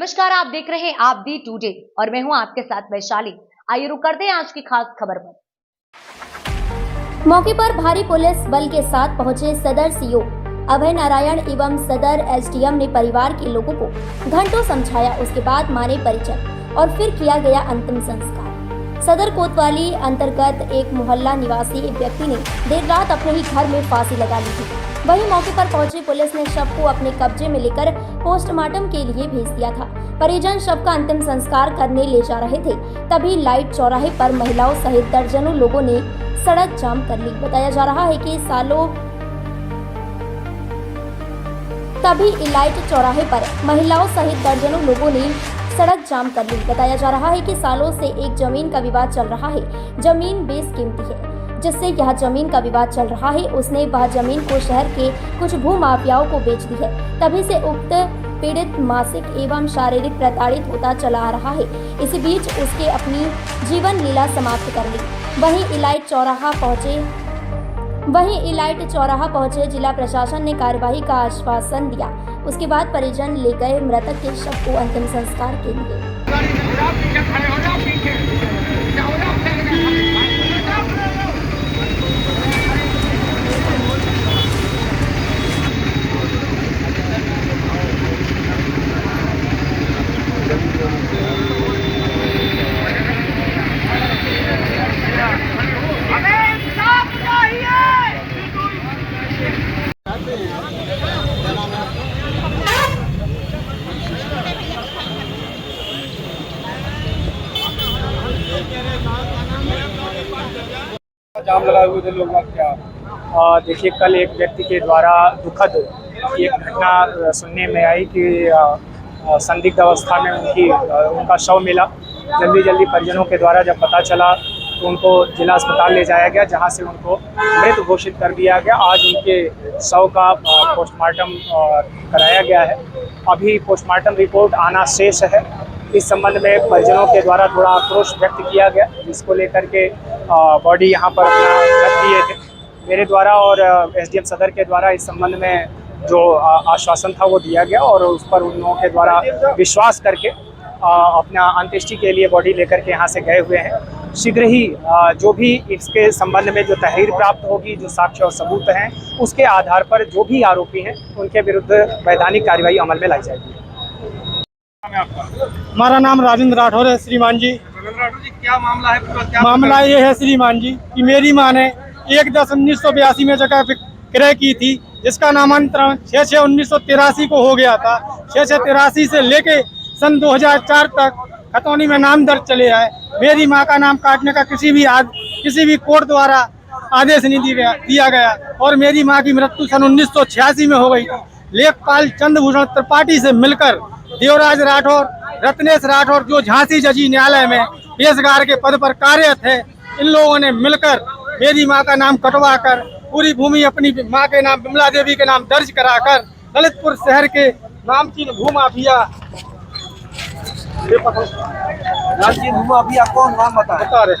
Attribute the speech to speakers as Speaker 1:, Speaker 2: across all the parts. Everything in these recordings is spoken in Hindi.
Speaker 1: नमस्कार, आप देख रहे हैं आप दी टुडे और मैं हूं आपके साथ वैशाली। आइए रुक करते हैं आज की खास खबर पर।
Speaker 2: मौके पर भारी पुलिस बल के साथ पहुंचे सदर सीओ अभय नारायण एवं सदर एसडीएम ने परिवार के लोगों को घंटों समझाया। उसके बाद माने परिचय और फिर किया गया अंतिम संस्कार। सदर कोतवाली अंतर्गत एक मोहल्ला निवासी एक व्यक्ति ने देर रात अपने ही घर में फांसी लगा ली थी। वहीं मौके पर पहुंची पुलिस ने शव को अपने कब्जे में लेकर पोस्टमार्टम के लिए भेज दिया था। परिजन शव का अंतिम संस्कार करने ले जा रहे थे, तभी लाइट चौराहे पर महिलाओं सहित दर्जनों लोगों ने सड़क जाम कर ली। बताया जा रहा है कि सालों से एक जमीन का विवाद चल रहा है। जमीन बेशकीमती है, जिससे यह जमीन का विवाद चल रहा है। उसने वह जमीन को शहर के कुछ भूमाफियाओं को बेच दी है। तभी से उक्त पीड़ित मानसिक एवं शारीरिक प्रताड़ित होता चला आ रहा है। इसी बीच उसके अपनी जीवन लीला समाप्त कर ली। वहीं इलाइट चौराहा पहुंचे जिला प्रशासन ने कार्यवाही का आश्वासन दिया। उसके बाद परिजन ले गए मृतक के शव को अंतिम संस्कार के लिए।
Speaker 3: जाम लगाए हुए थे लोग क्या? देखिए, कल एक व्यक्ति के द्वारा दुखद एक घटना सुनने में आई कि संदिग्ध अवस्था में उनका शव मिला। जल्दी परिजनों के द्वारा जब पता चला तो उनको जिला अस्पताल ले जाया गया, जहां से उनको मृत घोषित कर दिया गया। आज उनके शव का पोस्टमार्टम कराया गया है। अभी पोस्टमार्टम रिपोर्ट आना शेष है। इस संबंध में परिजनों के द्वारा थोड़ा आक्रोश व्यक्त किया गया, जिसको लेकर के बॉडी यहां पर अपना रख दिए थे। मेरे द्वारा और एसडीएम सदर के द्वारा इस संबंध में जो आश्वासन था वो दिया गया और उस पर उन लोगों के द्वारा विश्वास करके अपना अंत्येष्टि के लिए बॉडी लेकर के यहाँ से गए हुए हैं। शीघ्र ही जो भी इसके संबंध में जो तहरीर प्राप्त होगी, जो साक्ष्य और सबूत हैं, उसके आधार पर जो भी आरोपी हैं उनके विरुद्ध वैधानिक कार्रवाई अमल में लाई जाएगी।
Speaker 4: हमारा नाम राजेंद्र राठौर है श्रीमान जी।
Speaker 3: राठौर जी, क्या मामला है पूरा?
Speaker 4: मामला ये है श्रीमान जी कि मेरी मां ने 1/10/1982 में जगह क्रय की थी, जिसका नामांतरण 6/6/1983 को हो गया था। 6/6/83 से लेके सन 2004 तक खतौनी में नाम दर्ज चले आए। मेरी मां का नाम काटने का किसी भी कोर्ट द्वारा आदेश नहीं दिया गया और मेरी मां की मृत्यु सन 1986 में हो गई थी। लेखपाल चंद्रभूषण त्रिपाठी से मिलकर देवराज राठौर, रत्नेश राठौर, जो झांसी जजी न्यायालय में पेशगार के पद पर कार्यरत है, इन लोगों ने मिलकर मेरी मां का नाम कटवा कर पूरी भूमि अपनी मां के नाम विमला देवी के नाम दर्ज कराकर ललितपुर शहर के नामचीन भूमाफिया
Speaker 3: कौन नाम बता रहे?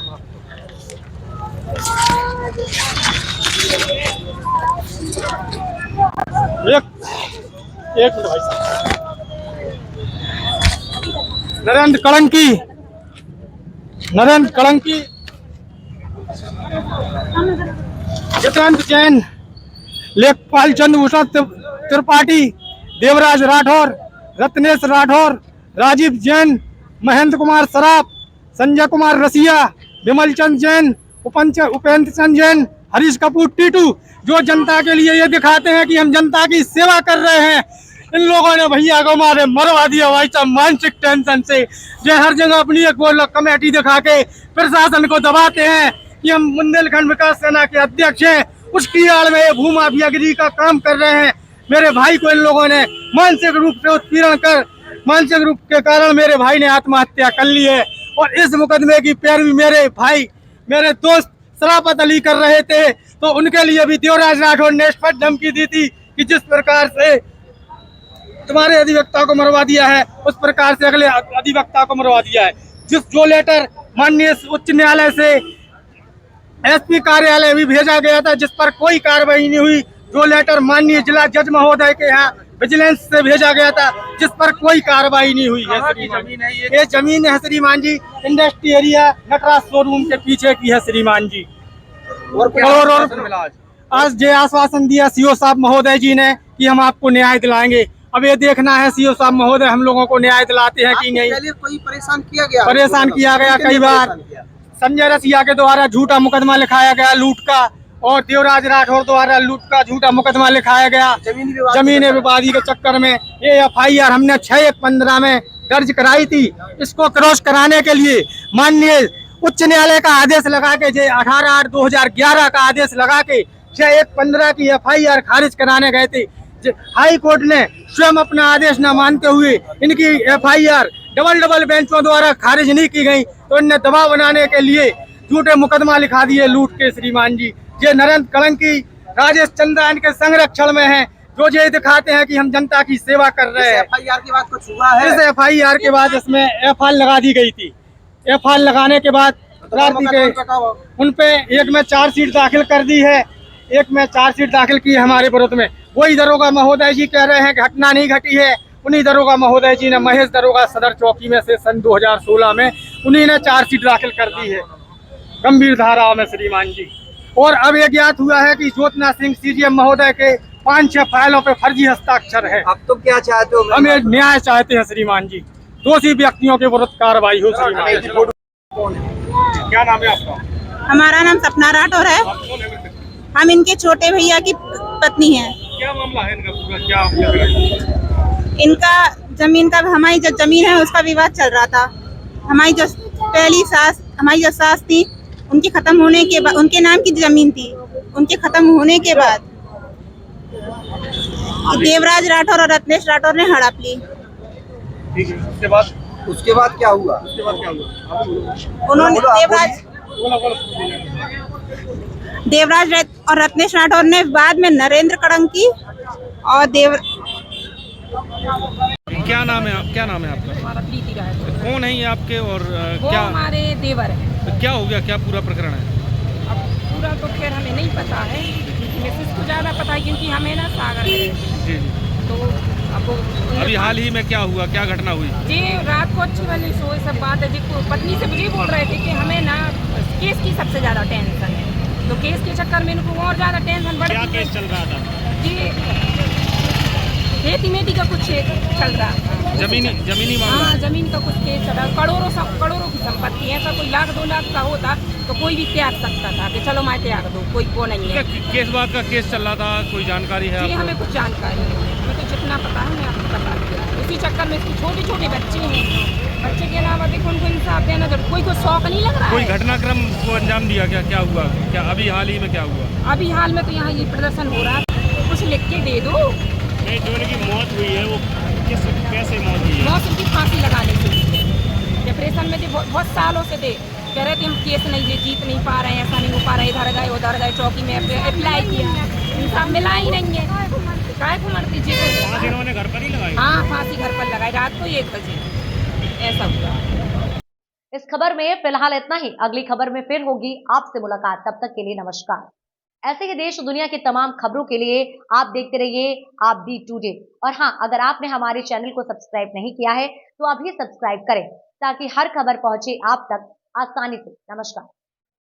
Speaker 4: एक मिनट भाई साहब। नरेंद्र कलंकी, जितेंद्र जैन, लेखपाल चंद्रभूषण त्रिपाठी, देवराज राठौर, रत्नेश राठौर, राजीव जैन, महेंद्र कुमार सराफ, संजय कुमार रसिया, विमल चंद जैन, उपेंद्र चंद जैन, हरीश कपूर टीटू, जो जनता के लिए ये दिखाते हैं कि हम जनता की सेवा कर रहे हैं। इन लोगों ने भैया को मारे मरवा दिया भाई साहब, मानसिक टेंशन से। जो हर जगह अपनी एक कमेटी दिखा के प्रशासन को दबाते हैं कि हम बुंदेलखंड विकास सेना के अध्यक्ष हैं, उसकी आड़ में ये भूमाफियागिरी का काम कर रहे हैं। मेरे भाई को इन लोगों ने मानसिक रूप से उत्पीड़न कर, मानसिक रूप के कारण मेरे भाई ने आत्महत्या कर ली है। और इस मुकदमे की पैरवी मेरे दोस्त सराफत अली कर रहे थे, तो उनके लिए भी देवराज राठौर ने स्पष्ट धमकी दी थी कि जिस प्रकार से तुम्हारे अधिवक्ता को मरवा दिया है, उस प्रकार से अगले अधिवक्ता को मरवा दिया है। जो लेटर माननीय उच्च न्यायालय से एसपी कार्यालय भी भेजा गया था, जिस पर कोई कार्रवाई नहीं हुई। जो लेटर माननीय जिला जज महोदय के यहाँ विजिलेंस से भेजा गया था, जिस पर कोई कार्रवाई नहीं हुई है श्रीमान। ये जमीन है श्रीमान जी, इंडस्ट्री एरिया नटराज शोरूम के पीछे की है श्रीमान जी। और आज ये आश्वासन दिया सीओ साहब महोदय जी ने कि हम आपको न्याय दिलाएंगे। अब ये देखना है सीओ साहब महोदय हम लोगों को न्याय दिलाते हैं कि नहीं।
Speaker 5: कोई परेशान किया गया?
Speaker 4: परेशान किया गया कई बार। संजय रसिया के द्वारा झूठा मुकदमा लिखाया गया लूट का, और देवराज राठौर द्वारा लूट का झूठा मुकदमा लिखाया गया जमीन विवादी के चक्कर में। ये FIR हमने 6/15 में दर्ज कराई थी। इसको क्रॉस कराने के लिए माननीय उच्च न्यायालय का आदेश लगा के, 18/8/2011 का आदेश लगा के 6/15 की FIR खारिज कराने गए थे। हाई कोर्ट ने स्वयं अपना आदेश न मानते हुए इनकी FIR डबल बेंचों द्वारा खारिज नहीं की गई, तो इनने दबाव बनाने के लिए झूठे मुकदमा लिखा दिए लूट के श्रीमान जी। ये नरेंद्र कलंकी राजेश चंद्रा इनके संरक्षण में हैं, जो ये दिखाते हैं कि हम जनता की सेवा कर रहे हैं।
Speaker 5: FIR के बाद कुछ हुआ है?
Speaker 4: इस FIR के बाद इसमें FIR लगा दी गई थी। FIR लगाने के बाद उन पे एक में चार्जशीट दाखिल कर दी है, एक में चार्जशीट दाखिल की है हमारे विरोध में। वही दरोगा महोदय जी कह रहे हैं कि घटना नहीं घटी है। उन्हीं दरोगा महोदय जी ने महेश दरोगा सदर चौकी में से सन 2016 में उन्हीं ने चार्जशीट दाखिल कर दी है गंभीर धाराओं में श्रीमान जी। और अब यह ज्ञात हुआ है कि ज्योत्ना सिंह CGM महोदय के 5-6 फाइलों पे फर्जी हस्ताक्षर है।
Speaker 5: अब तो क्या चाहते हो?
Speaker 4: हम ये न्याय चाहते हैं श्रीमान जी, दोषी व्यक्तियों के विरुद्ध कार्रवाई हो श्रीमान जी। क्या नाम है आपका?
Speaker 6: हमारा नाम सपना राठौर है। हम इनके छोटे भैया की पत्नी हैं।
Speaker 4: क्या मामला है इनका पूरा? क्या
Speaker 6: इनका जमीन का, हमारी जो जमीन है उसका विवाद चल रहा था। हमारी जो हमारी सास थी, उनकी खत्म होने के बाद, उनके नाम की जमीन थी, उनके खत्म होने के बाद देवराज राठौर और रत्नेश राठौर ने हड़प ली।
Speaker 5: उसके बाद क्या हुआ?
Speaker 6: उन्होंने देवराज और रत्नेश राठौर ने बाद में नरेंद्र कड़ंकी और
Speaker 7: क्या नाम है आपका?
Speaker 8: हमारा प्रीति राय।
Speaker 7: कौन है ये आपके और
Speaker 8: वो
Speaker 7: क्या
Speaker 8: हमारे देवर है।
Speaker 7: क्या हो गया, क्या पूरा प्रकरण है?
Speaker 8: अब पूरा तो खैर हमें नहीं पता है, मिसेस को ज़्यादा पता है क्योंकि हमें ना सागर है।
Speaker 7: जी।
Speaker 8: तो अब
Speaker 7: अभी हाल ही में क्या हुआ, क्या घटना हुई?
Speaker 8: जी रात को अच्छी वाली सोए सब बात है जी। पत्नी से मुझे बोल रहे थे कि हमें ना केस की सबसे ज़्यादा टेंशन है, तो केस के चक्कर में इनको और ज़्यादा टेंशन बढ़ गई।
Speaker 7: क्या केस चल रहा था?
Speaker 8: जी खेती मेटी का कुछ चल रहा था,
Speaker 7: जमीनी मामला।
Speaker 8: हाँ जमीन का कुछ केस चल रहा, करोड़ों की संपत्ति है। ऐसा कोई 1-2 लाख का होता तो कोई भी त्याग सकता था कि चलो मैं त्याग दो, कोई को नहीं है।
Speaker 7: किस बात का केस चल रहा था, कोई जानकारी है?
Speaker 8: जी हमें कुछ जानकारी नहीं है, हमें तो जितना पता है मैं आपको बता दूँ। उसी चक्कर में इसके छोटे बच्चे हैं, बच्चे के अलावा देखो उनको इंसाफ देना जरूर। कोई को शौक नहीं लग रहा
Speaker 7: कोई
Speaker 8: है।
Speaker 7: घटनाक्रम को अंजाम दिया क्या हुआ? क्या अभी हाल ही में क्या हुआ?
Speaker 8: अभी हाल में तो यहाँ ये प्रदर्शन हो रहा है, कुछ लिख के दे दो।
Speaker 7: जो उनकी मौत हुई है वो कैसे मौत हुई है?
Speaker 8: मौत उनकी फांसी लगाने से। डिप्रेशन में थे बहुत सालों से थे, कह रहे थे हम केस नहीं जीत नहीं पा रहे हैं, ऐसा नहीं हो पा रहा है, इधर गए उधर गए, चौकी में अप्लाई किया, इंसाफ मिला ही नहीं है। काय को मरती जी?
Speaker 7: इन्होंने घर पर ही लगाई?
Speaker 8: हाँ फांसी घर पर लगाई रात को 1 बजे, ऐसा हुआ।
Speaker 1: इस खबर में फिलहाल इतना ही। अगली खबर में फिर होगी आपसे मुलाकात, तब तक के लिए नमस्कार। ऐसे ही देश दुनिया की तमाम खबरों के लिए आप देखते रहिए आप दी टुडे। और हाँ, अगर आपने हमारे चैनल को सब्सक्राइब नहीं किया है तो अभी सब्सक्राइब करें ताकि हर खबर पहुंचे आप तक आसानी से। नमस्कार।